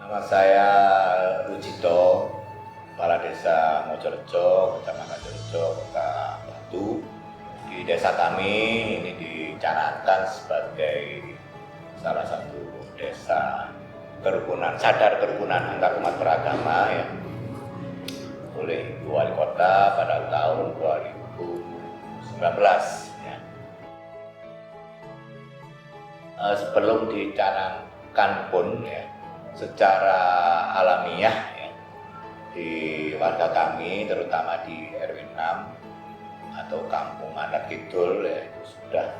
Nama saya Rujito, Kepala Desa Mojorejo, Kecamatan Mojorejo, Kota Batu. Di desa kami ini dicanangkan sebagai salah satu desa kerukunan, sadar kerukunan antar umat beragama ya, oleh Ibu Wali Kota pada tahun 2019. Ya. Sebelum dicanangkan pun ya, secara alamiah ya, di warga kami terutama di RW 6 atau Kampung Anak Kidul ya, itu sudah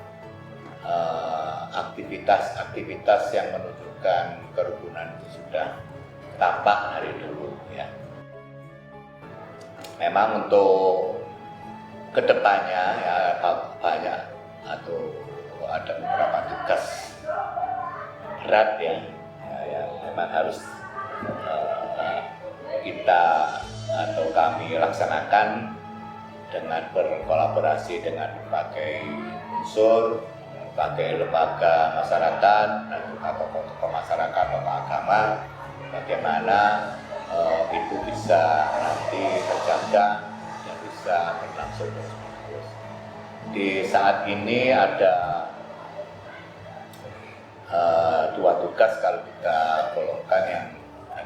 aktivitas yang menunjukkan kerukunan itu sudah tampak dari dulu ya. Memang untuk kedepannya ya banyak atau ada beberapa tugas berat ya yang memang harus kita atau kami laksanakan dengan berkolaborasi dengan berbagai unsur, berbagai lembaga masyarakat dan juga tokoh-tokoh masyarakat, tokoh agama, bagaimana itu bisa nanti terjaga dan bisa berlangsung terus. Di saat ini ada dua tugas kalau kita golongkan yang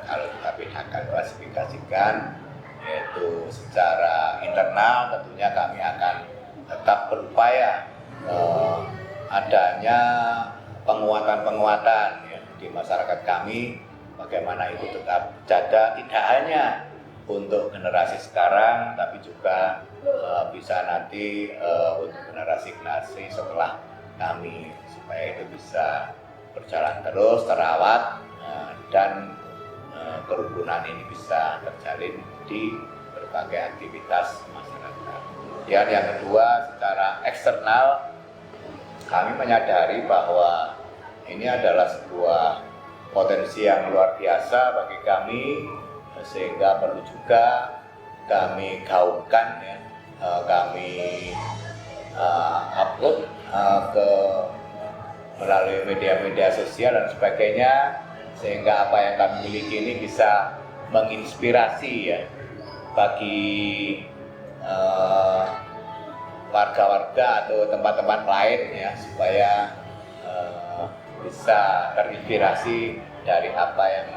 kalau kita bedakan klasifikasikan, yaitu secara internal tentunya kami akan tetap berupaya adanya penguatan ya, di masyarakat kami, bagaimana itu tetap jaga tidak hanya untuk generasi sekarang tapi juga bisa nanti untuk generasi setelah kami, supaya itu bisa berjalan terus, terawat, dan kerukunan ini bisa terjalin di berbagai aktivitas masyarakat. Yang kedua, secara eksternal kami menyadari bahwa ini adalah sebuah potensi yang luar biasa bagi kami, sehingga perlu juga kami gaungkan ya, kami upload ke melalui media-media sosial dan sebagainya, sehingga apa yang kami miliki ini bisa menginspirasi ya bagi warga-warga atau tempat-tempat lain ya, supaya bisa terinspirasi dari apa yang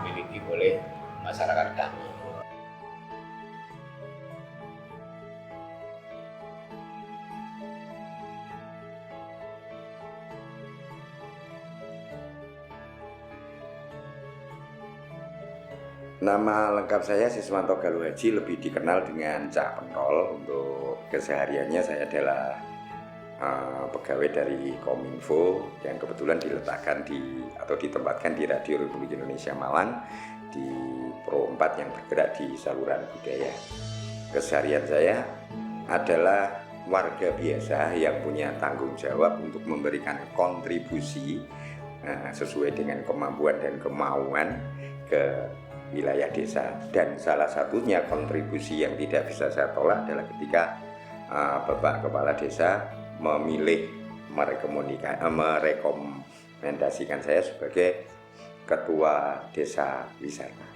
dimiliki oleh masyarakat kami. Nama lengkap saya Siswanto Galuh Haji, lebih dikenal dengan Cak Pentol. Untuk kesehariannya saya adalah pegawai dari Kominfo yang kebetulan diletakkan atau ditempatkan di Radio Republik Indonesia Malang di Pro 4 yang bergerak di saluran budaya. Keseharian saya adalah warga biasa yang punya tanggung jawab untuk memberikan kontribusi sesuai dengan kemampuan dan kemauan ke wilayah desa, dan salah satunya kontribusi yang tidak bisa saya tolak adalah ketika Bapak Kepala Desa memilih merekomendasikan saya sebagai Ketua Desa Wisata.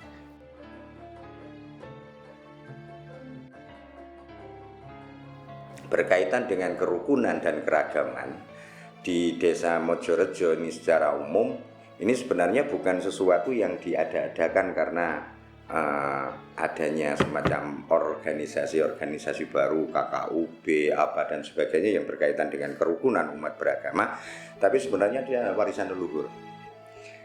Berkaitan dengan kerukunan dan keragaman di Desa Mojorejo ini secara umum, ini sebenarnya bukan sesuatu yang diada-adakan karena adanya semacam organisasi-organisasi baru, KKUB, apa dan sebagainya yang berkaitan dengan kerukunan umat beragama, tapi sebenarnya dia warisan leluhur.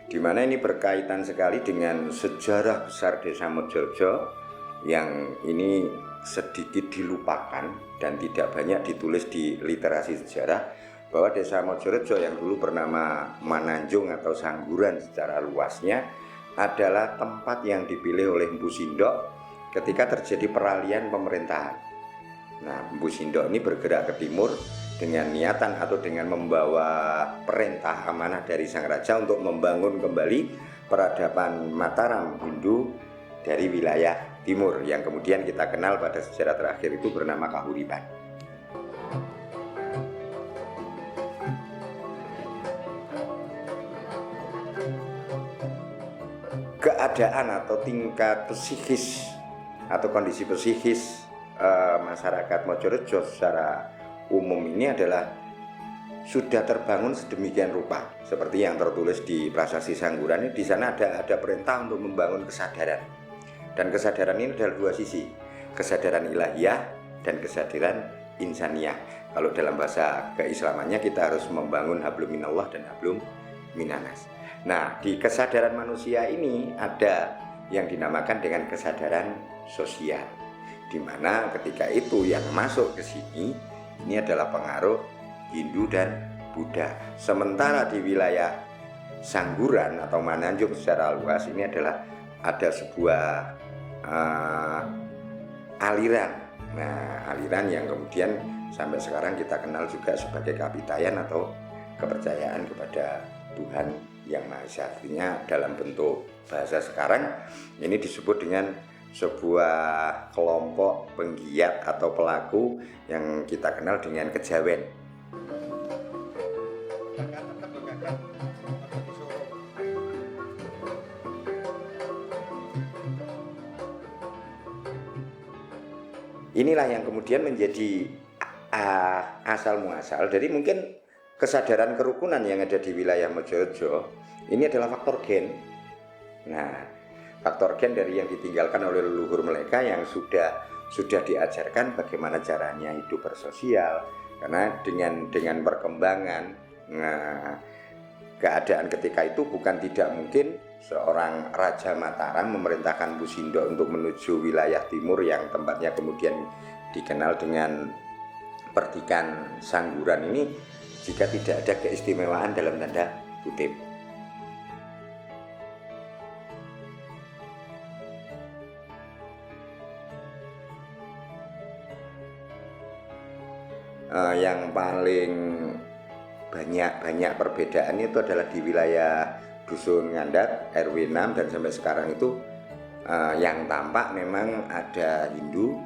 Di mana ini berkaitan sekali dengan sejarah besar Desa Mojorejo yang ini sedikit dilupakan dan tidak banyak ditulis di literasi sejarah, bahwa Desa Mojorejo yang dulu bernama Mananjung atau Sangguran secara luasnya adalah tempat yang dipilih oleh Mpu Sindok ketika terjadi peralihan pemerintahan. Nah, Empu Sindok ini bergerak ke timur dengan niatan atau dengan membawa perintah amanah dari sang raja untuk membangun kembali peradaban Mataram Hindu dari wilayah timur yang kemudian kita kenal pada sejarah terakhir itu bernama Kahuripan. Keadaan atau tingkat psikis atau kondisi psikis masyarakat Mojorejo secara umum ini adalah sudah terbangun sedemikian rupa seperti yang tertulis di Prasasti Sangguran ini. Di sana ada perintah untuk membangun kesadaran, dan kesadaran ini adalah dua sisi, kesadaran ilahiyah dan kesadaran insaniyah. Kalau dalam bahasa keislamannya kita harus membangun hablum minallah dan hablum minanas. Nah, di kesadaran manusia ini ada yang dinamakan dengan kesadaran sosial, di mana ketika itu yang masuk ke sini ini adalah pengaruh Hindu dan Buddha. Sementara di wilayah Sangguran atau Mananjung secara luas ini adalah ada sebuah aliran. Nah, aliran yang kemudian sampai sekarang kita kenal juga sebagai Kapitayan atau kepercayaan kepada Tuhan Yang Maha Esa. Artinya dalam bentuk bahasa sekarang ini disebut dengan sebuah kelompok penggiat atau pelaku yang kita kenal dengan kejawen. Inilah yang kemudian menjadi asal muasal. Jadi mungkin kesadaran kerukunan yang ada di wilayah Mojorejo ini adalah faktor gen. Nah, faktor gen dari yang ditinggalkan oleh leluhur mereka yang sudah diajarkan bagaimana caranya hidup bersosial. Karena dengan perkembangan keadaan ketika itu bukan tidak mungkin seorang Raja Mataram memerintahkan Empu Sindok untuk menuju wilayah timur yang tempatnya kemudian dikenal dengan Pertikan Sangguran ini jika tidak ada keistimewaan dalam tanda kutip. Yang paling banyak perbedaan itu adalah di wilayah Dusun Ngandat RW 6 dan sampai sekarang itu yang tampak memang ada Hindu,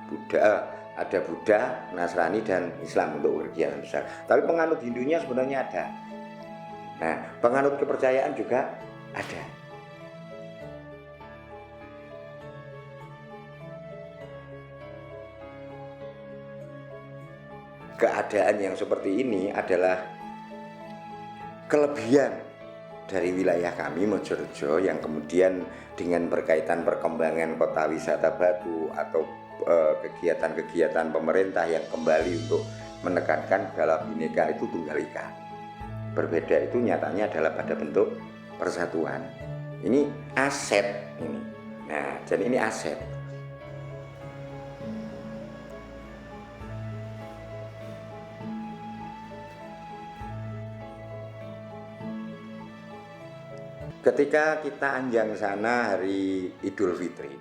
Buddha, Nasrani dan Islam untuk kegiatan besar. Tapi penganut Hindunya sebenarnya ada. Nah, penganut kepercayaan juga ada. Keadaan yang seperti ini adalah kelebihan dari wilayah kami Mojorejo yang kemudian dengan berkaitan perkembangan kota wisata Batu atau kegiatan-kegiatan pemerintah yang kembali untuk menekankan bahwa Bhinneka itu Tunggal Ika. Berbeda itu nyatanya adalah pada bentuk persatuan. Ini aset ini. Nah, jadi ini aset. Ketika kita anjang sana hari Idul Fitri,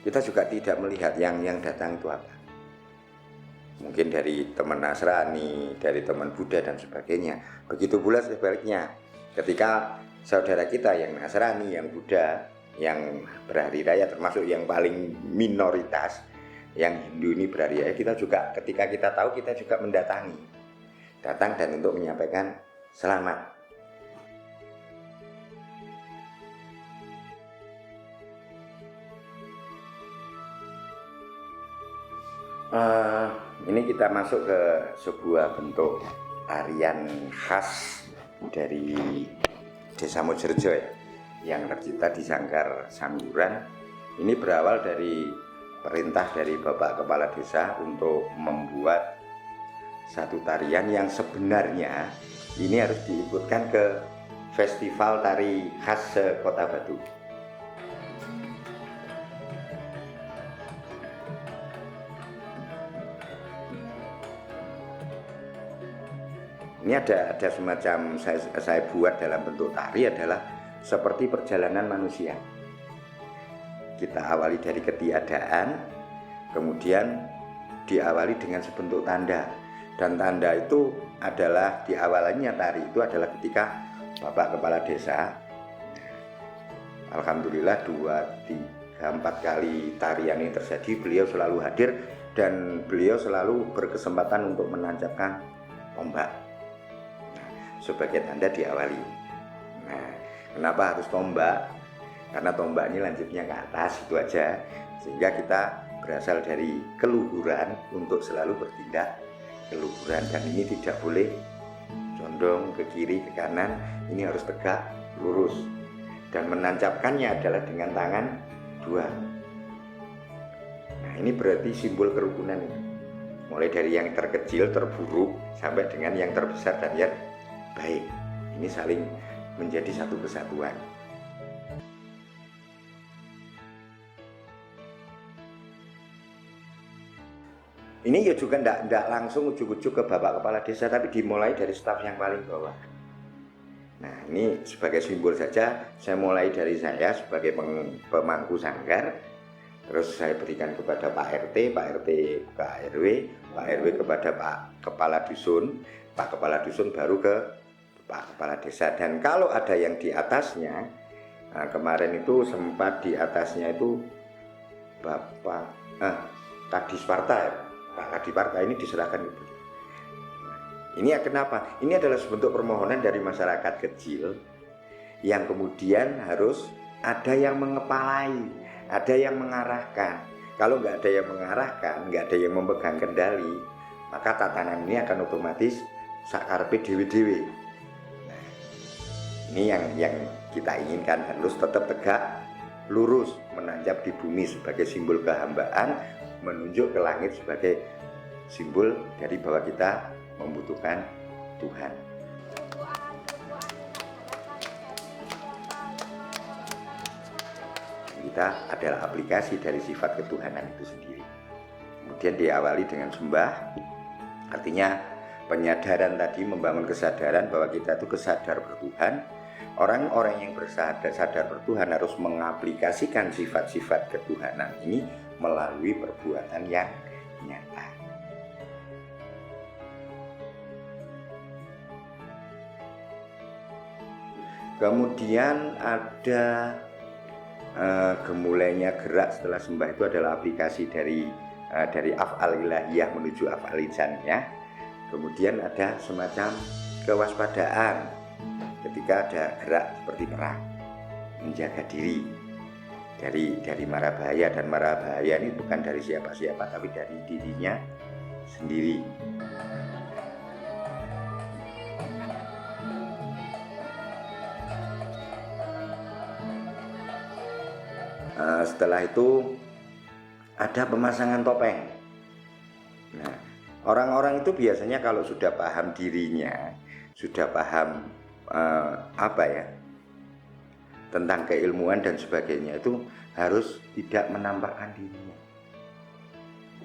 kita juga tidak melihat yang datang itu apa. Mungkin dari teman Nasrani, dari teman Buddha dan sebagainya. Begitu pula sebaliknya, ketika saudara kita yang Nasrani, yang Buddha, yang berhari raya termasuk yang paling minoritas, yang Hindu ini berhari raya, kita juga ketika kita tahu kita juga mendatangi, datang dan untuk menyampaikan selamat. Ini kita masuk ke sebuah bentuk tarian khas dari Desa Mojorejo ya, yang tercipta di Sanggar Sangguran. Ini berawal dari perintah dari Bapak Kepala Desa untuk membuat satu tarian yang sebenarnya ini harus diikutkan ke festival tari khas Kota Batu. Ini ada semacam saya buat dalam bentuk tari adalah seperti perjalanan manusia. Kita awali dari ketiadaan, kemudian diawali dengan sebentuk tanda, dan tanda itu adalah diawalannya tari itu adalah ketika Bapak Kepala Desa, alhamdulillah 2, 3, 4 kali tarian ini terjadi, beliau selalu hadir dan beliau selalu berkesempatan untuk menancapkan tombak sebagai tanda diawali. Nah, kenapa harus tombak? Karena tombak ini lancipnya ke atas, itu aja, sehingga kita berasal dari keluhuran untuk selalu bertindak keluhuran, dan ini tidak boleh condong ke kiri ke kanan, ini harus tegak lurus, dan menancapkannya adalah dengan tangan 2. Nah, ini berarti simbol kerukunan ini, mulai dari yang terkecil terburuk sampai dengan yang terbesar dan yang baik, ini saling menjadi satu kesatuan. Ini ya juga tidak langsung ujuk-ujuk ke Bapak Kepala Desa, tapi dimulai dari staf yang paling bawah. Nah, ini sebagai simbol saja, saya mulai dari saya sebagai pemangku sanggar, terus saya berikan kepada Pak RT, Pak RT ke RW, Pak RW kepada Pak Kepala Dusun, Pak Kepala Dusun baru ke Pak Kepala Desa. Dan kalau ada yang di atasnya, nah, kemarin itu sempat di atasnya itu Bapak Kadisparta ya. Pak Kadiparta ini diserahkan ke beliau. Ini kenapa? Ini adalah sebentuk permohonan dari masyarakat kecil yang kemudian harus ada yang mengepalai, ada yang mengarahkan. Kalau nggak ada yang mengarahkan, nggak ada yang memegang kendali, maka tatanan ini akan otomatis sakarpe dewe-dewe. Nah, ini yang kita inginkan, harus tetap tegak lurus, menanjak di bumi sebagai simbol kehambaan, menunjuk ke langit sebagai simbol dari bahwa kita membutuhkan Tuhan. Kita adalah aplikasi dari sifat ketuhanan itu sendiri. Kemudian diawali dengan sembah, artinya penyadaran tadi, membangun kesadaran bahwa kita itu kesadar bertuhan. Orang-orang yang sadar bertuhan harus mengaplikasikan sifat-sifat ketuhanan ini melalui perbuatan yang nyata. Kemudian ada gemulainya gerak setelah sembah itu adalah aplikasi dari af'al ilahiyah menuju af'al insaniyah. Kemudian ada semacam kewaspadaan ketika ada gerak seperti perang, menjaga diri dari mara bahaya, dan mara bahaya ini bukan dari siapa-siapa tapi dari dirinya sendiri. Setelah itu ada pemasangan topeng. Nah, orang-orang itu biasanya kalau sudah paham dirinya, sudah paham tentang keilmuan dan sebagainya, itu harus tidak menampakkan dirinya.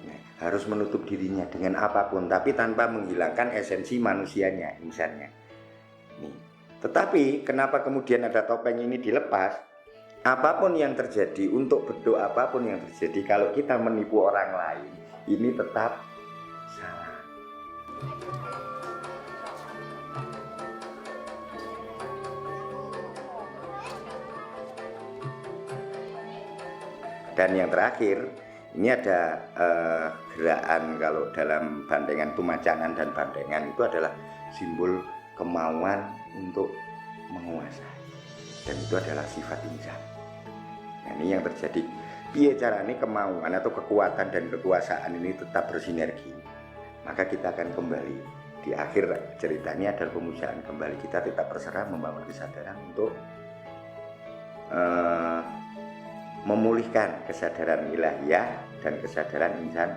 Nah, harus menutup dirinya dengan apapun, tapi tanpa menghilangkan esensi manusianya, insannya. Nih. Tetapi kenapa kemudian ada topeng ini dilepas? Apapun yang terjadi, untuk berdoa apapun yang terjadi, kalau kita menipu orang lain, ini tetap salah. Dan yang terakhir, ini ada gerakan kalau dalam bandengan tumacanan dan bandengan itu adalah simbol kemauan untuk menguasai, dan itu adalah sifat insan. Nah, ini yang terjadi. Piye caranya kemauan atau kekuatan dan kekuasaan ini tetap bersinergi, maka kita akan kembali. Di akhir cerita ini adalah pemujaan kembali, kita tetap berserah membangun kesadaran untuk memulihkan kesadaran ilahiyah dan kesadaran insan